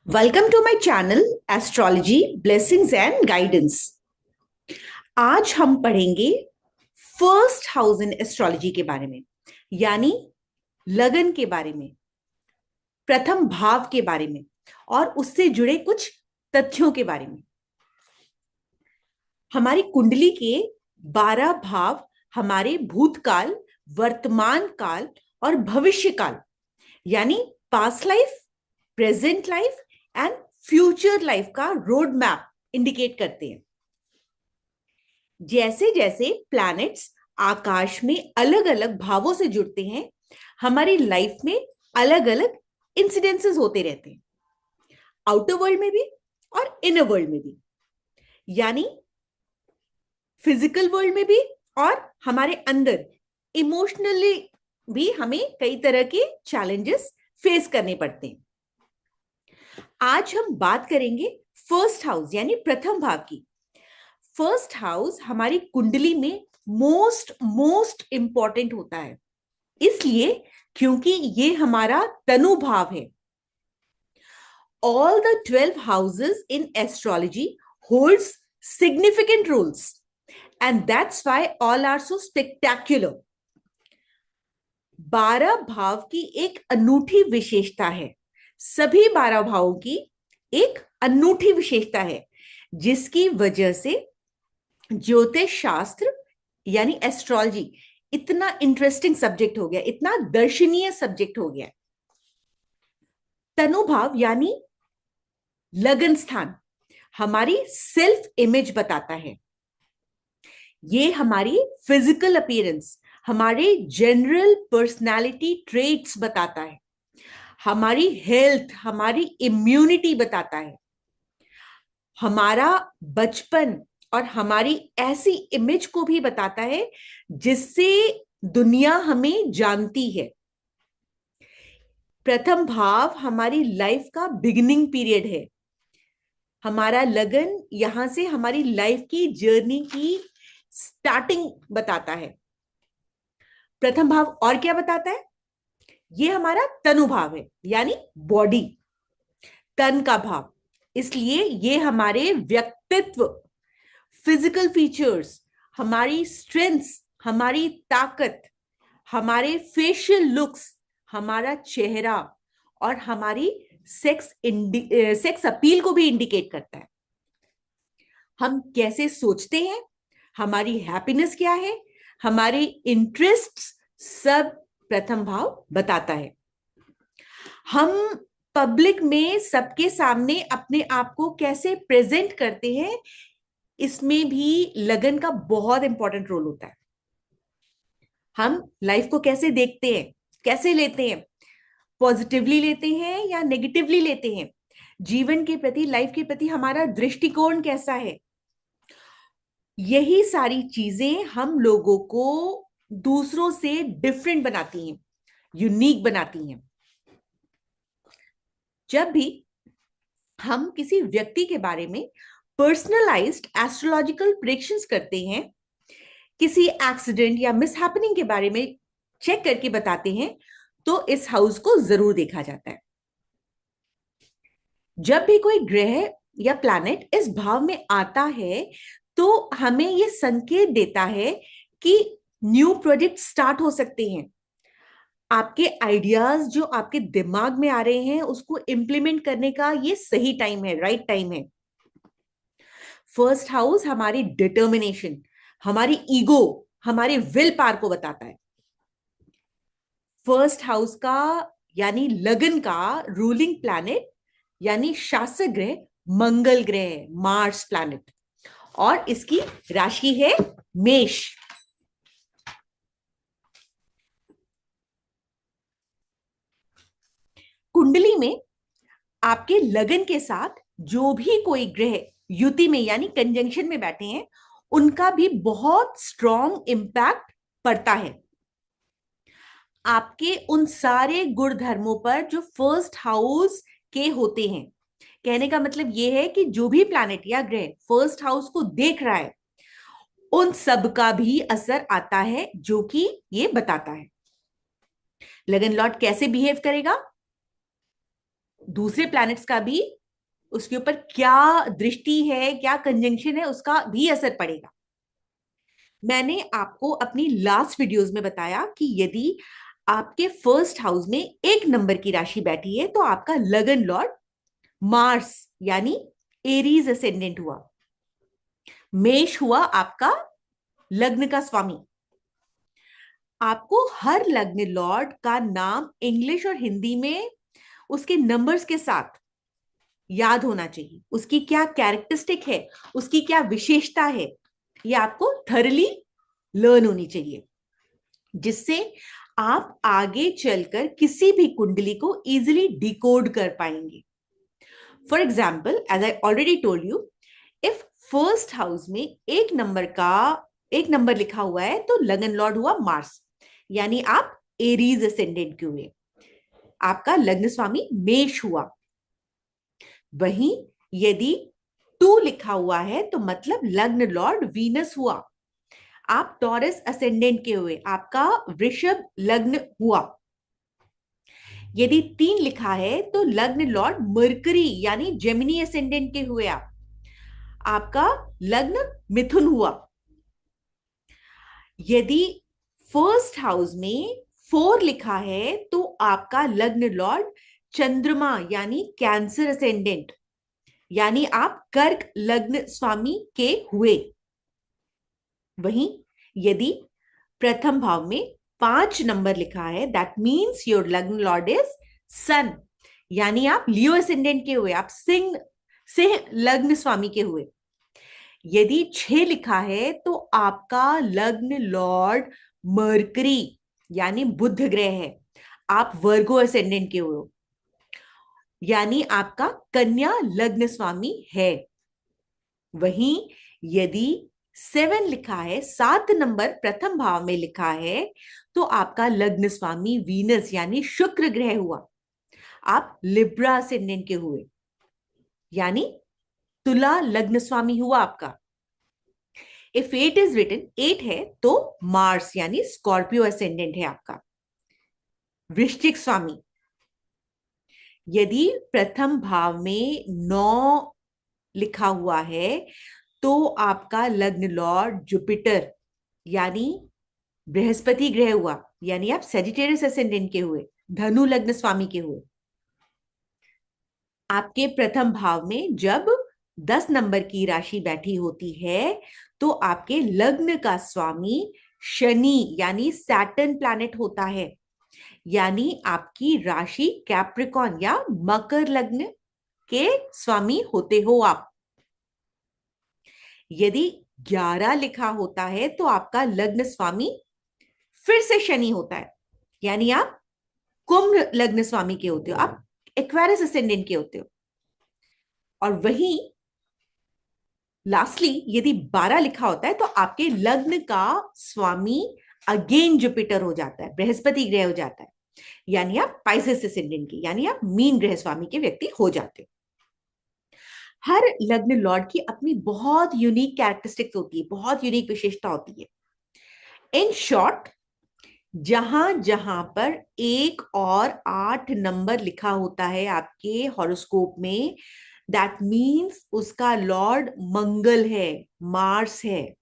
Welcome to my channel astrology blessings and guidance. आज हम पढ़ेंगे फर्स्ट हाउस इन एस्ट्रोलॉजी के बारे में, यानी लगन के बारे में, प्रथम भाव के बारे में और उससे जुड़े कुछ तथ्यों के बारे में। हमारी कुंडली के 12 भाव हमारे भूतकाल, वर्तमान काल और भविष्य काल, यानी past life, present life and future life का रोड मैप इंडिकेट करते हैं। जैसे जैसे प्लैनेट्स आकाश में अलग अलग भावों से जुड़ते हैं, हमारी लाइफ में अलग अलग इंसिडेंसेस होते रहते हैं, आउटर वर्ल्ड में भी और इनर वर्ल्ड में भी, यानी फिजिकल वर्ल्ड में भी और हमारे अंदर इमोशनली भी हमें कई तरह के चैलेंजेस फेस करने पड़ते हैं। आज हम बात करेंगे फर्स्ट हाउस यानी प्रथम भाव की। फर्स्ट हाउस हमारी कुंडली में मोस्ट इंपॉर्टेंट होता है, इसलिए क्योंकि ये हमारा तनु भाव है। All the 12 houses in astrology holds significant roles and that's why all are so spectacular. 12 भाव की एक अनूठी विशेषता है, सभी 12 भावों की एक अनूठी विशेषता है, जिसकी वजह से ज्योतिष शास्त्र यानी एस्ट्रोलॉजी इतना इंटरेस्टिंग सब्जेक्ट हो गया, इतना दर्शनीय सब्जेक्ट हो गया। तनुभाव यानी लगन स्थान हमारी सेल्फ इमेज बताता है। ये हमारी फिजिकल अपीयरेंस, हमारे जनरल पर्सनालिटी ट्रेट्स बताता है, हमारी हेल्थ, हमारी इम्यूनिटी बताता है, हमारा बचपन और हमारी ऐसी इमेज को भी बताता है जिससे दुनिया हमें जानती है। प्रथम भाव हमारी लाइफ का बिगिनिंग पीरियड है। हमारा लगन यहां से हमारी लाइफ की जर्नी की स्टार्टिंग बताता है। प्रथम भाव और क्या बताता है? ये हमारा तनु भाव है, यानी बॉडी, तन का भाव। इसलिए ये हमारे व्यक्तित्व, फिजिकल फीचर्स, हमारी स्ट्रेंथ्स, हमारी ताकत, हमारे फेशियल लुक्स, हमारा चेहरा और हमारी सेक्स अपील को भी इंडिकेट करता है। हम कैसे सोचते हैं, हमारी हैप्पीनेस क्या है, हमारे इंटरेस्ट्स, सब प्रथम भाव बताता है। हम पब्लिक में सबके सामने अपने आप को कैसे प्रेजेंट करते हैं, इसमें भी लगन का बहुत इंपॉर्टेंट रोल होता है। हम लाइफ को कैसे देखते हैं, कैसे लेते हैं, पॉजिटिवली लेते हैं या नेगेटिवली लेते हैं, जीवन के प्रति, लाइफ के प्रति हमारा दृष्टिकोण कैसा है, यही सारी चीजें हम लोगों को दूसरों से डिफरेंट बनाती हैं, यूनिक बनाती हैं। जब भी हम किसी व्यक्ति के बारे में पर्सनलाइज्ड एस्ट्रोलॉजिकल प्रेडिक्शंस करते हैं, किसी एक्सीडेंट या मिसहैपनिंग के बारे में चेक करके बताते हैं, तो इस हाउस को जरूर देखा जाता है। जब भी कोई ग्रह या प्लैनेट इस भाव में आता है तो हमें यह संकेत देता है कि न्यू प्रोजेक्ट स्टार्ट हो सकते हैं। आपके आइडियाज जो आपके दिमाग में आ रहे हैं उसको इंप्लीमेंट करने का ये सही टाइम है, राइट टाइम है। फर्स्ट हाउस हमारी डिटर्मिनेशन, हमारी ईगो, हमारे विल पावर को बताता है। फर्स्ट हाउस का यानी लगन का रूलिंग प्लैनेट यानी शासक ग्रह मंगल ग्रह है, मार्स प्लैनेट, और इसकी राशि है मेष। कुंडली में आपके लगन के साथ जो भी कोई ग्रह युति में यानी कंजंक्शन में बैठे हैं, उनका भी बहुत स्ट्रॉन्ग इंपैक्ट पड़ता है आपके उन सारे गुण धर्मों पर जो फर्स्ट हाउस के होते हैं। कहने का मतलब यह है कि जो भी प्लैनेट या ग्रह फर्स्ट हाउस को देख रहा है, उन सब का भी असर आता है, जो कि ये बताता है लगन लॉर्ड कैसे बिहेव करेगा, दूसरे प्लैनेट्स का भी उसके ऊपर क्या दृष्टि है, क्या कंजंक्शन है, उसका भी असर पड़ेगा। मैंने आपको अपनी लास्ट वीडियोस में बताया कि यदि आपके फर्स्ट हाउस में एक नंबर की राशि बैठी है तो आपका लगन लॉर्ड मार्स यानी एरीज असेंडेंट हुआ, मेष हुआ आपका लग्न का स्वामी। आपको हर लग्न लॉर्ड का नाम इंग्लिश और हिंदी में उसके नंबर्स के साथ याद होना चाहिए। उसकी क्या कैरेक्टरिस्टिक है, उसकी क्या विशेषता है, ये आपको थरली लर्न होनी चाहिए, जिससे आप आगे चलकर किसी भी कुंडली को इजीली डिकोड कर पाएंगे। For example, as I already told you, if first house में एक नंबर लिखा हुआ है तो लगन लॉर्ड हुआ मार्स, यानी आप एरीज असेंडेंट के हुए, आपका लग्न स्वामी मेष हुआ। वहीं यदि 2 लिखा हुआ है तो मतलब लग्न लॉर्ड वीनस हुआ, आप टॉरस असेंडेंट के हुए, आपका वृषभ लग्न हुआ। यदि 3 लिखा है तो लग्न लॉर्ड मरकरी यानी जेमिनी असेंडेंट के हुए आप, आपका लग्न मिथुन हुआ। यदि फर्स्ट हाउस में 4 लिखा है तो आपका लग्न लॉर्ड चंद्रमा यानी कैंसर असेंडेंट, यानी आप कर्क लग्न स्वामी के हुए। वहीं यदि प्रथम भाव में 5 नंबर लिखा है, दैट मीन्स योर लग्न लॉर्ड इज सन, यानी आप लियो असेंडेंट के हुए, आप सिंह लग्न स्वामी के हुए। यदि 6 लिखा है तो आपका लग्न लॉर्ड मरकरी यानी बुध ग्रह है, आप वर्गो असेंडेंट के हुए हो, यानी आपका कन्या लग्न स्वामी है। वहीं यदि 7 लिखा है, 7 नंबर प्रथम भाव में लिखा है, तो आपका लग्न स्वामी वीनस यानी शुक्र ग्रह हुआ, आप लिब्रा असेंडेंट के हुए, यानी तुला लग्न स्वामी हुआ आपका। इफ 8 इज रिटन, 8 है तो मार्स यानी स्कॉर्पियो असेंडेंट है आपका, वृश्चिक स्वामी। यदि प्रथम भाव में 9 लिखा हुआ है तो आपका लग्न लॉर्ड जुपिटर यानी बृहस्पति ग्रह हुआ, यानी आप सेजिटेरियस असेंडेंट के हुए, धनु लग्न स्वामी के हुए। आपके प्रथम भाव में जब 10 नंबर की राशि बैठी होती है तो आपके लग्न का स्वामी शनि यानी सैटर्न प्लैनेट होता है, यानी आपकी राशि कैप्रिकॉन या मकर लग्न के स्वामी होते हो आप। यदि 11 लिखा होता है तो आपका लग्न स्वामी फिर से शनि होता है, यानी आप कुंभ लग्न स्वामी के होते हो, आप एक्वेरियस असेंडेंट के होते हो। और वहीं लास्टली यदि 12 लिखा होता है तो आपके लग्न का स्वामी अगेन जुपिटर हो जाता है, बृहस्पति ग्रह हो जाता है, यानी आप पाइसेस असेंडेंट के, यानी आप मीन ग्रह स्वामी के व्यक्ति हो जाते हो। हर लग्न लॉर्ड की अपनी बहुत यूनिक कैरेक्टरिस्टिक्स होती है, बहुत यूनिक विशेषता होती है। इन शॉर्ट, जहां जहां पर 1 और 8 नंबर लिखा होता है आपके हॉरोस्कोप में, दैट मीन्स उसका लॉर्ड मंगल है, मार्स है।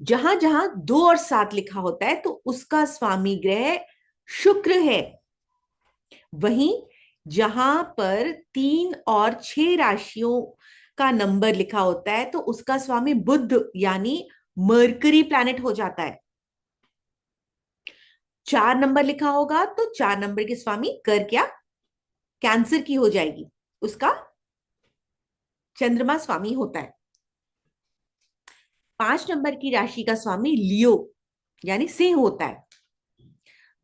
जहां जहां 2 और 7 लिखा होता है तो उसका स्वामी ग्रह शुक्र है। वहीं जहां पर 3 और 6 राशियों का नंबर लिखा होता है तो उसका स्वामी बुध यानी मरकरी प्लैनेट हो जाता है। 4 नंबर लिखा होगा तो 4 नंबर के स्वामी कर क्या, कैंसर की हो जाएगी, उसका चंद्रमा स्वामी होता है। 5 नंबर की राशि का स्वामी लियो यानी सिंह होता है।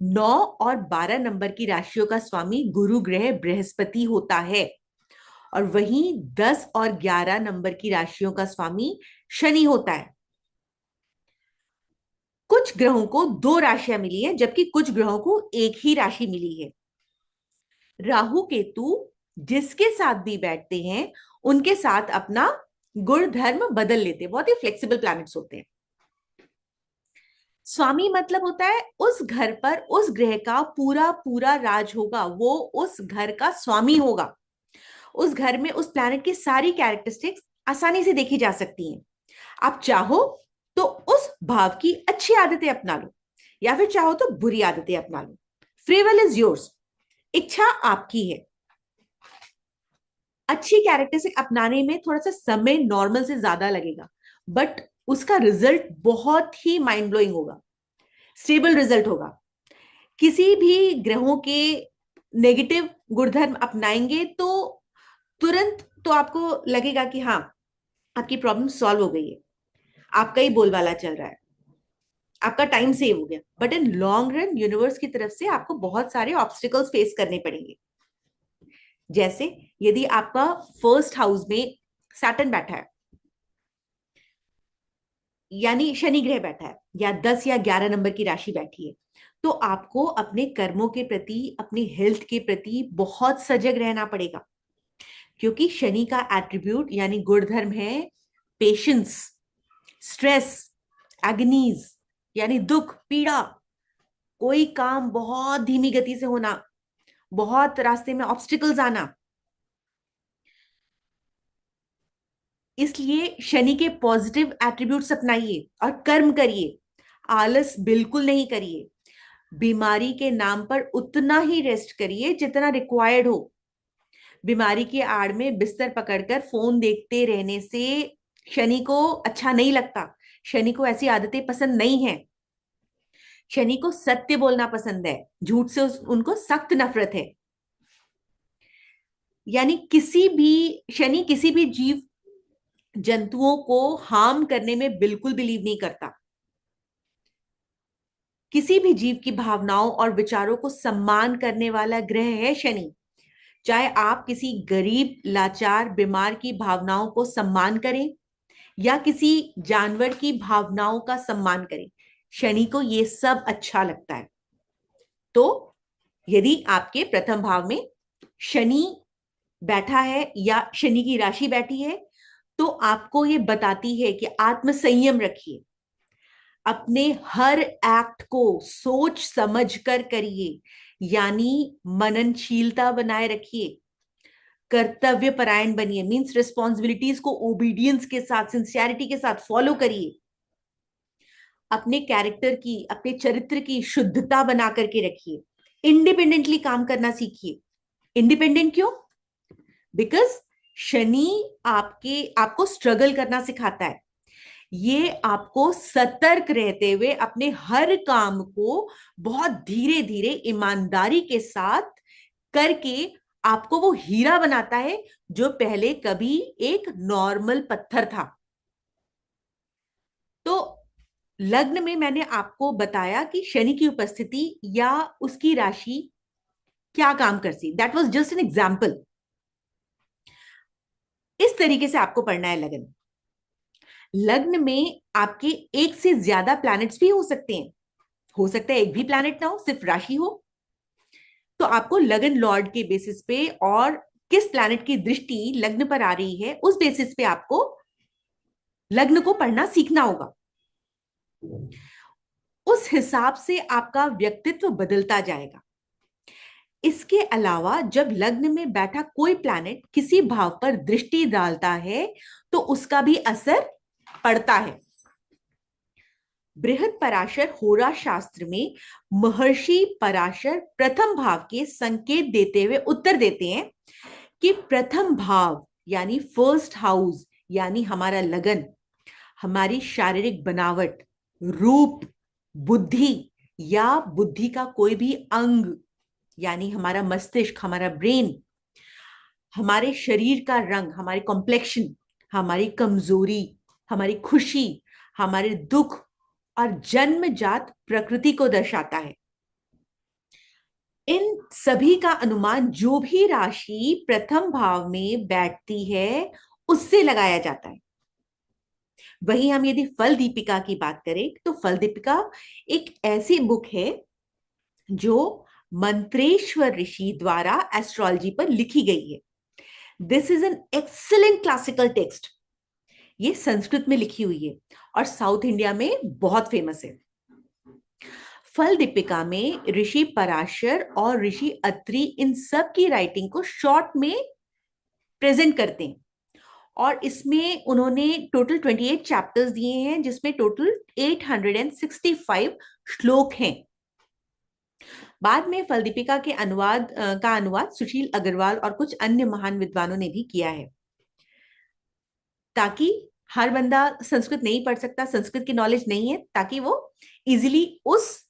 9 और 12 नंबर की राशियों का स्वामी गुरु ग्रह बृहस्पति होता है। और वहीं 10 और 11 नंबर की राशियों का स्वामी शनि होता है। कुछ ग्रहों को 2 राशियां मिली है जबकि कुछ ग्रहों को एक ही राशि मिली है। राहु केतु जिसके साथ भी बैठते हैं उनके साथ अपना गुण धर्म बदल लेते हैं, बहुत ही फ्लेक्सिबल प्लैनेट्स होते हैं। स्वामी मतलब होता है उस घर पर उस ग्रह का पूरा पूरा राज होगा, वो उस घर का स्वामी होगा। उस घर में उस प्लैनेट की सारी कैरेक्टरिस्टिक्स आसानी से देखी जा सकती हैं। आप चाहो तो उस भाव की अच्छी आदतें अपना लो, या फिर चाहो तो बुरी आदतें अपना लो। फ्री विल इज योर्स, इच्छा आपकी है। अच्छी कैरेक्टरिस्टिक अपनाने में थोड़ा सा समय नॉर्मल से ज्यादा लगेगा, बट उसका रिजल्ट बहुत ही माइंड ब्लोइंग होगा, स्टेबल रिजल्ट होगा। किसी भी ग्रहों के नेगेटिव गुणधर्म अपनाएंगे तो तुरंत तो आपको लगेगा कि हाँ, आपकी प्रॉब्लम सॉल्व हो गई है, आपका ही बोलबाला चल रहा है, आपका टाइम सेव हो गया। But in long run universe की तरफ से आपको बहुत सारे ऑब्स्टिकल्स फेस करने पड़ेंगे। जैसे यदि आपका फर्स्ट हाउस में सैटर्न बैठा है, यानी शनि ग्रह बैठा है, या 10 या 11 नंबर की राशि बैठी है, तो आपको अपने कर्मों के प्रति, अपनी हेल्थ के प्रति बहुत सजग रहना पड़ेगा। क्योंकि शनि का एट्रीब्यूट यानी गुणधर्म है पेशेंस, स्ट्रेस, एगनीज यानी दुख, पीड़ा, कोई काम बहुत धीमी गति से होना, बहुत रास्ते में ऑब्स्टिकल्स आना। इसलिए शनि के पॉजिटिव एट्रीब्यूट्स अपनाइए और कर्म करिए। आलस बिल्कुल नहीं करिए। बीमारी के नाम पर उतना ही रेस्ट करिए जितना रिक्वायर्ड हो। बीमारी की आड़ में बिस्तर पकड़कर फोन देखते रहने से शनि को अच्छा नहीं लगता। शनि को ऐसी आदतें पसंद नहीं है। शनि को सत्य बोलना पसंद है, झूठ से उनको सख्त नफरत है। यानी शनि किसी भी जीव जंतुओं को हार्म करने में बिल्कुल बिलीव नहीं करता। किसी भी जीव की भावनाओं और विचारों को सम्मान करने वाला ग्रह है शनि। चाहे आप किसी गरीब, लाचार, बीमार की भावनाओं को सम्मान करें या किसी जानवर की भावनाओं का सम्मान करें, शनि को यह सब अच्छा लगता है। तो यदि आपके प्रथम भाव में शनि बैठा है या शनि की राशि बैठी है, तो आपको यह बताती है कि आत्म संयम रखिए। अपने हर एक्ट को सोच समझ कर करिए, यानी मननशीलता बनाए रखिए। कर्तव्य परायण बनिए, मींस रिस्पॉन्सिबिलिटीज को ओबीडियंस के साथ, सिंसियरिटी के साथ फॉलो करिए। अपने कैरेक्टर की, अपने चरित्र की शुद्धता बना करके रखिए। इंडिपेंडेंटली काम करना सीखिए। इंडिपेंडेंट क्यों? बिकॉज शनि आपको स्ट्रगल करना सिखाता है। ये आपको सतर्क रहते हुए अपने हर काम को बहुत धीरे धीरे ईमानदारी के साथ करके आपको वो हीरा बनाता है जो पहले कभी एक नॉर्मल पत्थर था। तो लग्न में मैंने आपको बताया कि शनि की उपस्थिति या उसकी राशि क्या काम करती। That was just an example. इस तरीके से आपको पढ़ना है लग्न। लग्न में आपके एक से ज्यादा प्लैनेट्स भी हो सकते हैं। हो सकता है एक भी प्लैनेट ना हो, सिर्फ राशि हो। तो आपको लग्न लॉर्ड के बेसिस पे और किस प्लैनेट की दृष्टि लग्न पर आ रही है, उस बेसिस पे आपको लग्न को पढ़ना सीखना होगा। उस हिसाब से आपका व्यक्तित्व बदलता जाएगा। इसके अलावा जब लग्न में बैठा कोई प्लैनेट किसी भाव पर दृष्टि डालता है तो उसका भी असर पड़ता है। बृहद पराशर होरा शास्त्र में महर्षि पराशर प्रथम भाव के संकेत देते हुए उत्तर देते हैं कि प्रथम भाव यानी फर्स्ट हाउस यानी हमारा लगन, हमारी शारीरिक बनावट, रूप, बुद्धि या बुद्धि का कोई भी अंग यानी हमारा मस्तिष्क, हमारा ब्रेन, हमारे शरीर का रंग, हमारी कॉम्प्लेक्शन, हमारी कमजोरी, हमारी खुशी, हमारे दुख और जन्मजात प्रकृति को दर्शाता है। इन सभी का अनुमान जो भी राशि प्रथम भाव में बैठती है उससे लगाया जाता है। वहीं हम यदि फल दीपिका की बात करें तो फल दीपिका एक ऐसी बुक है जो मंत्रेश्वर ऋषि द्वारा एस्ट्रोलॉजी पर लिखी गई है। This is an excellent classical text. ये संस्कृत में लिखी हुई है और साउथ इंडिया में बहुत फेमस है। फल दीपिका में ऋषि पराशर और ऋषि अत्रि इन सब की राइटिंग को शॉर्ट में प्रेजेंट करते हैं, और इसमें उन्होंने टोटल 28 चैप्टर्स दिए हैं, जिसमें टोटल 865 श्लोक हैं। बाद में फल दीपिका के अनुवाद सुशील अग्रवाल और कुछ अन्य महान विद्वानों ने भी किया है, ताकि हर बंदा संस्कृत नहीं पढ़ सकता, संस्कृत की नॉलेज नहीं है, ताकि वो इजिली उस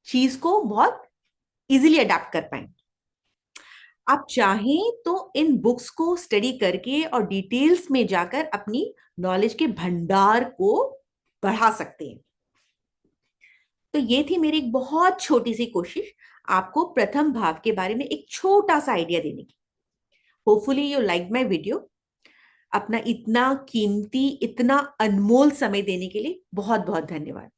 चीज को बहुत इजिली अडेप्ट कर पाए। आप चाहें तो इन बुक्स को स्टडी करके और डिटेल्स में जाकर अपनी नॉलेज के भंडार को बढ़ा सकते हैं। तो ये थी मेरी एक बहुत छोटी सी कोशिश आपको प्रथम भाव के बारे में एक छोटा सा आइडिया देने की। Hopefully you like my video. अपना इतना कीमती, इतना अनमोल समय देने के लिए बहुत बहुत धन्यवाद।